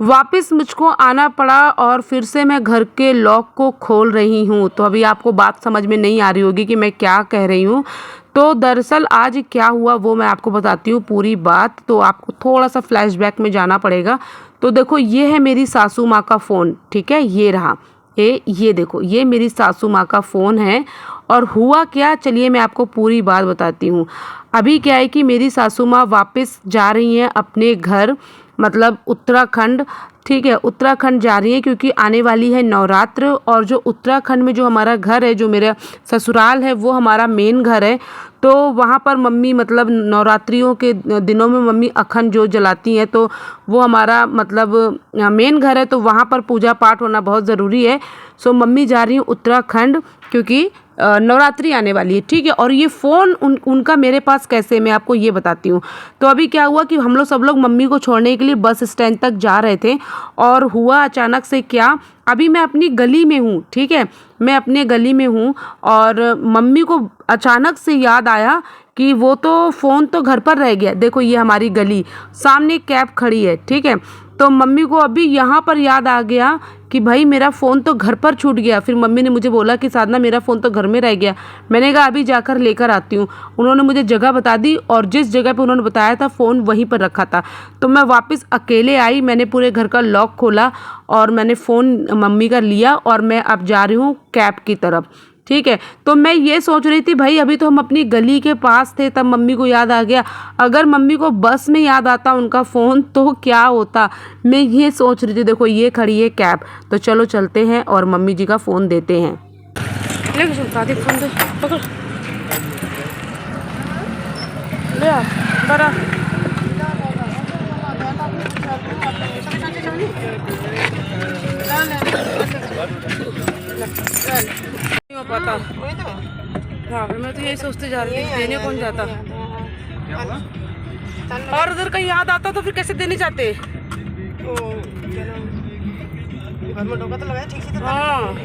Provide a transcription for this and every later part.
वापस मुझको आना पड़ा और फिर से मैं घर के लॉक को खोल रही हूँ। तो अभी आपको बात समझ में नहीं आ रही होगी कि मैं क्या कह रही हूँ। तो दरअसल आज क्या हुआ वो मैं आपको बताती हूँ पूरी बात। तो आपको थोड़ा सा फ्लैशबैक में जाना पड़ेगा। तो देखो ये है मेरी सासू माँ का फ़ोन, ठीक है, ये रहा। ये देखो ये मेरी सासू माँ का फ़ोन है। और हुआ क्या, चलिए मैं आपको पूरी बात बताती हूँ। अभी क्या है कि मेरी सासू माँ वापस जा रही हैं अपने घर, मतलब उत्तराखंड, ठीक है, उत्तराखंड जा रही है क्योंकि आने वाली है नवरात्र। और जो उत्तराखंड में जो हमारा घर है, जो मेरा ससुराल है, वो हमारा मेन घर है। तो वहाँ पर मम्मी मतलब नवरात्रियों के दिनों में मम्मी अखंड जोत जलाती हैं। तो वो हमारा मतलब मेन घर है, तो वहाँ पर पूजा पाठ होना बहुत ज़रूरी है। सो मम्मी जा रही हैं उत्तराखंड क्योंकि नवरात्रि आने वाली है, ठीक है। और ये फ़ोन उनका मेरे पास कैसे, मैं आपको ये बताती हूँ। तो अभी क्या हुआ कि हम लोग सब लोग मम्मी को छोड़ने के लिए बस स्टैंड तक जा रहे थे। और हुआ अचानक से क्या, अभी मैं अपनी गली में हूँ, ठीक है, मैं अपने गली में हूँ। और मम्मी को अचानक से याद आया कि वो तो फ़ोन तो घर पर रह गया। देखो ये हमारी गली, सामने कैब खड़ी है, ठीक है। तो मम्मी को अभी यहाँ पर याद आ गया कि भाई मेरा फ़ोन तो घर पर छूट गया। फिर मम्मी ने मुझे बोला कि साधना मेरा फ़ोन तो घर में रह गया। मैंने कहा अभी जाकर लेकर आती हूँ। उन्होंने मुझे जगह बता दी और जिस जगह पे उन्होंने बताया था फ़ोन वहीं पर रखा था। तो मैं वापस अकेले आई, मैंने पूरे घर का लॉक खोला और मैंने फ़ोन मम्मी का लिया और मैं अब जा रही हूँ कैब की तरफ, ठीक है। तो मैं ये सोच रही थी भाई अभी तो हम अपनी गली के पास थे, तब मम्मी को याद आ गया। अगर मम्मी को बस में याद आता उनका फ़ोन तो क्या होता, मैं ये सोच रही थी। देखो ये खड़ी है कैब, तो चलो चलते हैं और मम्मी जी का फ़ोन देते हैं। ले फ़ोन दे, पकड़ ले आ, बड़ा पता। हाँ मैं तो यही सोचते जा रही थी, देने कौन जाता। और उधर कहीं याद आता तो फिर कैसे देने जाते। हाँ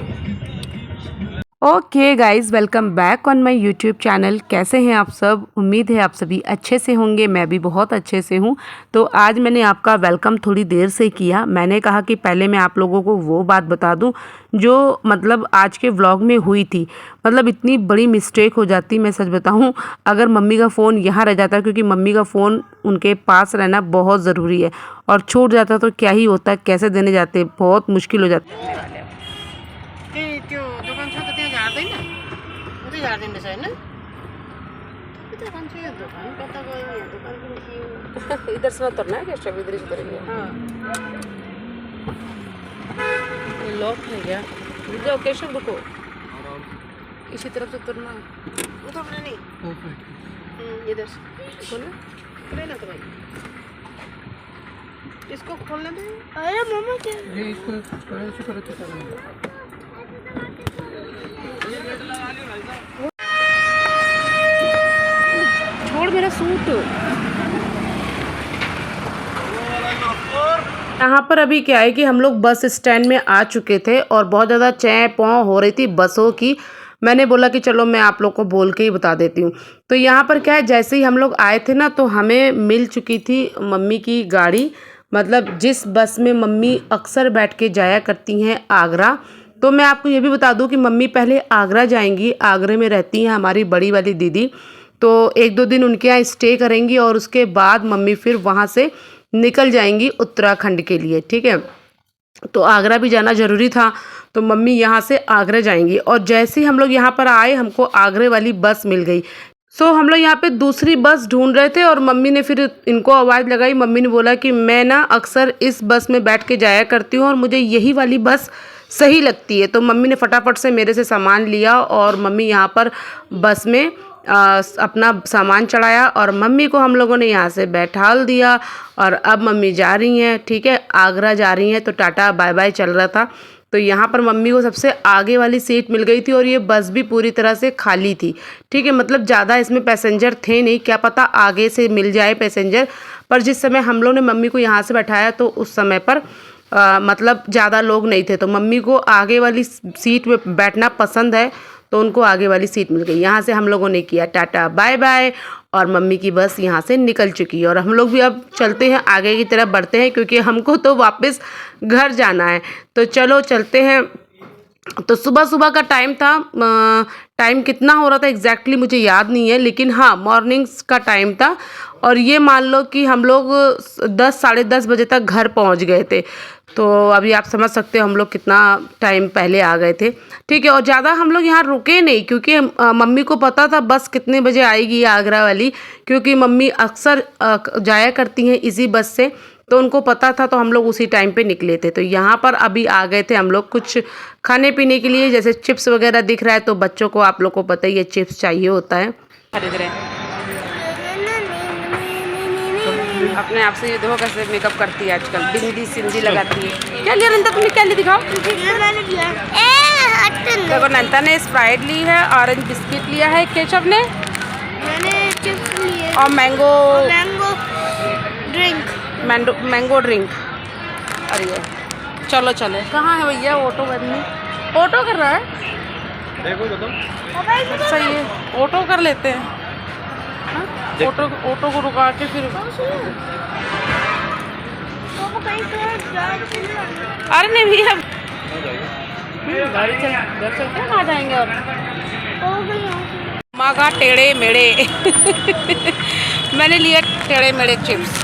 okay guys, welcome back on my YouTube channel. कैसे हैं आप सब? उम्मीद है आप सभी अच्छे से होंगे, मैं भी बहुत अच्छे से हूँ। तो आज मैंने आपका वेलकम थोड़ी देर से किया। मैंने कहा कि पहले मैं आप लोगों को वो बात बता दूँ जो मतलब आज के व्लॉग में हुई थी। मतलब इतनी बड़ी मिस्टेक हो जाती, मैं सच बताऊँ, अगर मम्मी का फ़ोन यहाँ रह जाता, क्योंकि मम्मी का फ़ोन उनके पास रहना बहुत ज़रूरी है। और छूट जाता तो क्या ही होता, कैसे देने जाते, बहुत मुश्किल हो जाती। इधर से उतरना है क्या? इधर से उतरेंगे। हाँ ये लॉक है क्या? रुको कैसे, रुको, इसी तरफ से उतरना है। उतरना नहीं, इधर से खोलना ना तो भाई इसको खोलने दे। अरे मम्मा क्या ये इसको ऐसे करो तो छोड़ मेरा सूट। यहाँ पर अभी क्या है कि हम लोग बस स्टैंड में आ चुके थे और बहुत ज़्यादा चैं पौं हो रही थी बसों की। मैंने बोला कि चलो मैं आप लोग को बोल के ही बता देती हूँ। तो यहाँ पर क्या है, जैसे ही हम लोग आए थे ना तो हमें मिल चुकी थी मम्मी की गाड़ी, मतलब जिस बस में मम्मी अक्सर बैठ के जाया करती हैं आगरा। तो मैं आपको ये भी बता दूँ कि मम्मी पहले आगरा जाएंगी, आगरे में रहती हैं हमारी बड़ी वाली दीदी। तो 1-2 दिन उनके यहाँ स्टे करेंगी और उसके बाद मम्मी फिर वहाँ से निकल जाएंगी उत्तराखंड के लिए, ठीक है। तो आगरा भी जाना ज़रूरी था, तो मम्मी यहाँ से आगरा जाएंगी। और जैसे ही हम लोग यहाँ पर आए हमको आगरे वाली बस मिल गई। सो हम लोग यहाँ पे दूसरी बस ढूंढ रहे थे और मम्मी ने फिर इनको आवाज़ लगाई। मम्मी ने बोला कि मैं ना अक्सर इस बस में बैठ के जाया करती हूँ और मुझे यही वाली बस सही लगती है। तो मम्मी ने फटाफट से मेरे से सामान लिया और मम्मी यहाँ पर बस में अपना सामान चढ़ाया और मम्मी को हम लोगों ने यहाँ से बैठाल दिया। और अब मम्मी जा रही हैं, ठीक है, आगरा जा रही हैं। तो टाटा बाय बाय चल रहा था। तो यहाँ पर मम्मी को सबसे आगे वाली सीट मिल गई थी और ये बस भी पूरी तरह से खाली थी, ठीक है। मतलब ज़्यादा इसमें पैसेंजर थे नहीं, क्या पता आगे से मिल जाए पैसेंजर। पर जिस समय हम लोग ने मम्मी को यहाँ से बैठाया तो उस समय पर मतलब ज़्यादा लोग नहीं थे। तो मम्मी को आगे वाली सीट में बैठना पसंद है, तो उनको आगे वाली सीट मिल गई। यहाँ से हम लोगों ने किया टाटा बाय बाय और मम्मी की बस यहाँ से निकल चुकी है और हम लोग भी अब चलते हैं, आगे की तरफ बढ़ते हैं क्योंकि हमको तो वापस घर जाना है। तो चलो चलते हैं। तो सुबह सुबह का टाइम था, टाइम कितना हो रहा था एग्जैक्टली मुझे याद नहीं है, लेकिन हाँ मॉर्निंग्स का टाइम था। और ये मान लो कि हम लोग 10 साढ़े 10 बजे तक घर पहुंच गए थे। तो अभी आप समझ सकते हो हम लोग कितना टाइम पहले आ गए थे। ठीक है, और ज़्यादा हम लोग यहाँ रुके नहीं क्योंकि मम्मी को पता था बस कितने बजे आएगी आगरा वाली, क्योंकि मम्मी अक्सर जाया करती हैं इसी बस से, तो उनको पता था। तो हम लोग उसी टाइम पे निकले थे। तो यहाँ पर अभी आ गए थे हम लोग कुछ खाने पीने के लिए, जैसे चिप्स वगैरह दिख रहा है, तो बच्चों को आप लोग को पता ही है चिप्स चाहिए होता है। खरीद रहे हैं तो अपने आप से। ये देखो कैसे मेकअप करती है आजकल, बिंदी सिंदी लगाती है। क्या लिया नंदा, तुमने क्या लिया दिखाओ। देखो नंदा ने स्प्राइट ली है, ऑरेंज बिस्किट लिया है, केचप ने मैंने चिप्स लिए और मैंगो मैंगो ड्रिंक। अरे ये चलो चले। कहाँ है भैया ऑटो करनी? ऑटो कर रहा है, देखो बताओ। सही है, ऑटो कर लेते हैं। हाँ? ऑटो को रुका के फिर अरे नहीं भैया गाड़ी चल, घर चलते हैं, कहाँ जाएंगे और माँ का टेढ़े मेढ़े मैंने लिए टेढ़े मेढ़े चिप्स।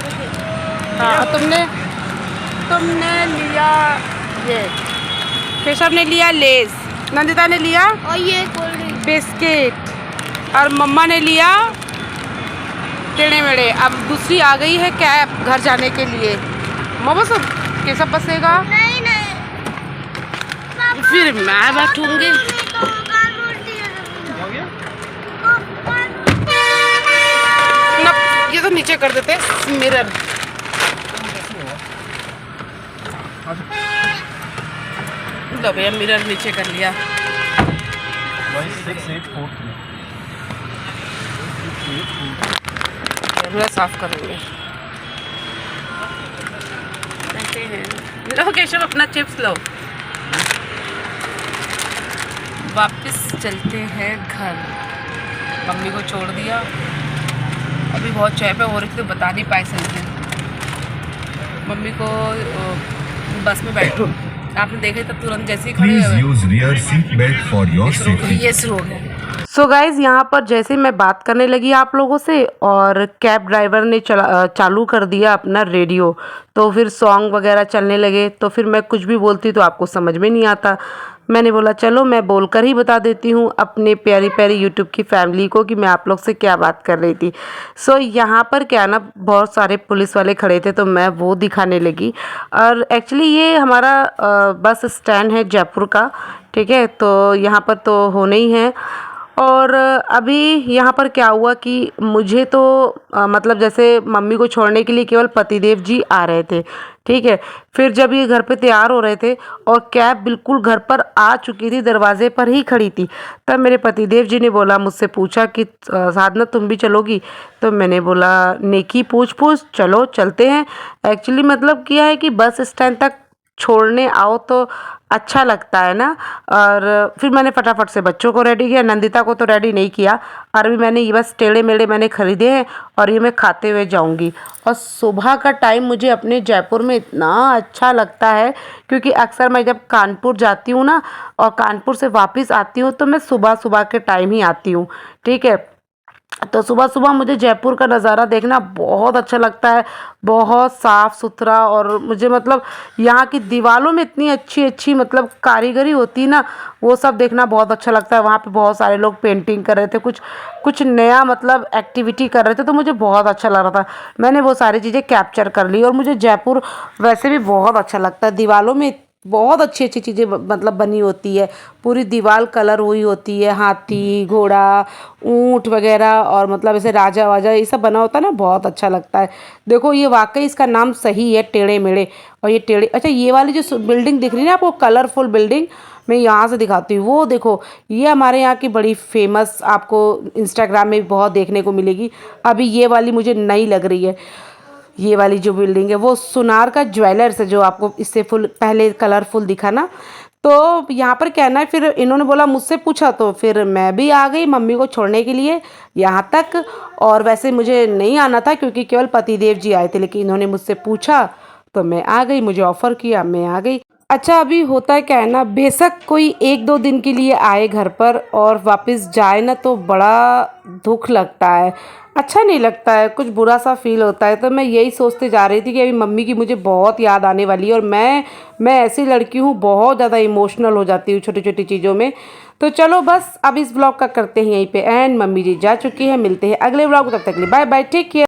हाँ तुमने लिया ये, केशव ने लिया लेस, नंदिता ने लिया और ये कोल्ड ड्रिंक बिस्किट और मम्मा ने लिया टेढ़े मेढ़े। अब दूसरी आ गई है कैब घर जाने के लिए। मम्मा सब केशव बसेगा, नहीं फिर मैं बैठूंगी। ना ये तो नीचे कर देते मिरर। लो भैया मिरर नीचे कर लिया। पूरा साफ करेंगे। ऐसे हैं। लो केशव अपना चिप्स लो। वापस चलते हैं घर। मम्मी को छोड़ दिया, अभी बहुत चाय पे हो रही थी तो बता नहीं पाए सही। मम्मी को बस में बैठो, आपने देखे तब तुरंत जैसे ही खड़े हुए ये शुरू हो गया। सो गाइज़ यहाँ पर जैसे मैं बात करने लगी आप लोगों से और कैब ड्राइवर ने चालू कर दिया अपना रेडियो, तो फिर सॉन्ग वगैरह चलने लगे। तो फिर मैं कुछ भी बोलती तो आपको समझ में नहीं आता। मैंने बोला चलो मैं बोलकर ही बता देती हूँ अपने प्यारी प्यारी यूट्यूब की फैमिली को कि मैं आप लोग से क्या बात कर रही थी। सो यहाँ पर क्या ना, बहुत सारे पुलिस वाले खड़े थे तो मैं वो दिखाने लगी। और एक्चुअली ये हमारा बस स्टैंड है जयपुर का, ठीक है। तो यहाँ पर तो होना ही है। और अभी यहाँ पर क्या हुआ कि मुझे तो मतलब जैसे मम्मी को छोड़ने के लिए केवल पतिदेव जी आ रहे थे, ठीक है। फिर जब ये घर पे तैयार हो रहे थे और कैब बिल्कुल घर पर आ चुकी थी, दरवाजे पर ही खड़ी थी, तब मेरे पतिदेव जी ने बोला, मुझसे पूछा कि साधना तुम भी चलोगी? तो मैंने बोला नेकी पूछ चलो चलते हैं। एक्चुअली मतलब क्या है कि बस स्टैंड तक छोड़ने आओ तो अच्छा लगता है ना। और फिर मैंने फटाफट से बच्चों को रेडी किया, नंदिता को तो रेडी नहीं किया। और अभी मैंने ये बस टेढ़े मेढ़े मैंने ख़रीदे हैं और ये मैं खाते हुए जाऊंगी। और सुबह का टाइम मुझे अपने जयपुर में इतना अच्छा लगता है क्योंकि अक्सर मैं जब कानपुर जाती हूँ ना और कानपुर से वापस आती हूँ तो मैं सुबह सुबह के टाइम ही आती हूँ, ठीक है। तो सुबह सुबह मुझे जयपुर का नज़ारा देखना बहुत अच्छा लगता है, बहुत साफ़ सुथरा। और मुझे मतलब यहाँ की दीवारों में इतनी अच्छी अच्छी मतलब कारीगरी होती है ना, वो सब देखना बहुत अच्छा लगता है। वहाँ पे बहुत सारे लोग पेंटिंग कर रहे थे, कुछ नया मतलब एक्टिविटी कर रहे थे, तो मुझे बहुत अच्छा लग रहा था। मैंने वो सारी चीज़ें कैप्चर कर ली। और मुझे जयपुर वैसे भी बहुत अच्छा लगता है। दीवारों में बहुत अच्छी अच्छी चीज़ें मतलब बनी होती है, पूरी दीवार कलर हुई होती है, हाथी घोड़ा ऊँट वगैरह और मतलब ऐसे राजा वाजा ये सब बना होता है ना, बहुत अच्छा लगता है। देखो ये वाकई इसका नाम सही है टेढ़े मेढ़े। और ये टेढ़े, अच्छा ये वाली जो बिल्डिंग दिख रही है ना आपको, कलरफुल बिल्डिंग, मैं यहाँ से दिखाती हूँ। वो देखो ये हमारे यहाँ की बड़ी फेमस, आपको इंस्टाग्राम में भी बहुत देखने को मिलेगी। अभी ये वाली मुझे नई लग रही है। ये वाली जो बिल्डिंग है वो सोनार का ज्वेलर्स है, जो आपको इससे फुल पहले कलरफुल दिखा ना, तो यहाँ पर कहना है, फिर इन्होंने बोला मुझसे पूछा तो फिर मैं भी आ गई मम्मी को छोड़ने के लिए यहाँ तक। और वैसे मुझे नहीं आना था क्योंकि केवल पतिदेव जी आए थे, लेकिन इन्होंने मुझसे पूछा तो मैं आ गई, मुझे ऑफ़र किया मैं आ गई। अच्छा, अभी होता है क्या है ना, बेशक कोई 1-2 दिन के लिए आए घर पर और वापस जाए ना तो बड़ा दुख लगता है, अच्छा नहीं लगता है, कुछ बुरा सा फील होता है। तो मैं यही सोचते जा रही थी कि अभी मम्मी की मुझे बहुत याद आने वाली है और मैं ऐसी लड़की हूँ, बहुत ज़्यादा इमोशनल हो जाती हूँ छोटी-छोटी चीज़ों में। तो चलो बस अब इस व्लॉग का करते हैं यहीं पे एंड। मम्मी जी जा चुकी हैं, मिलते हैं अगले व्लॉग में, तब तक के लिए बाय बाय, टेक केयर।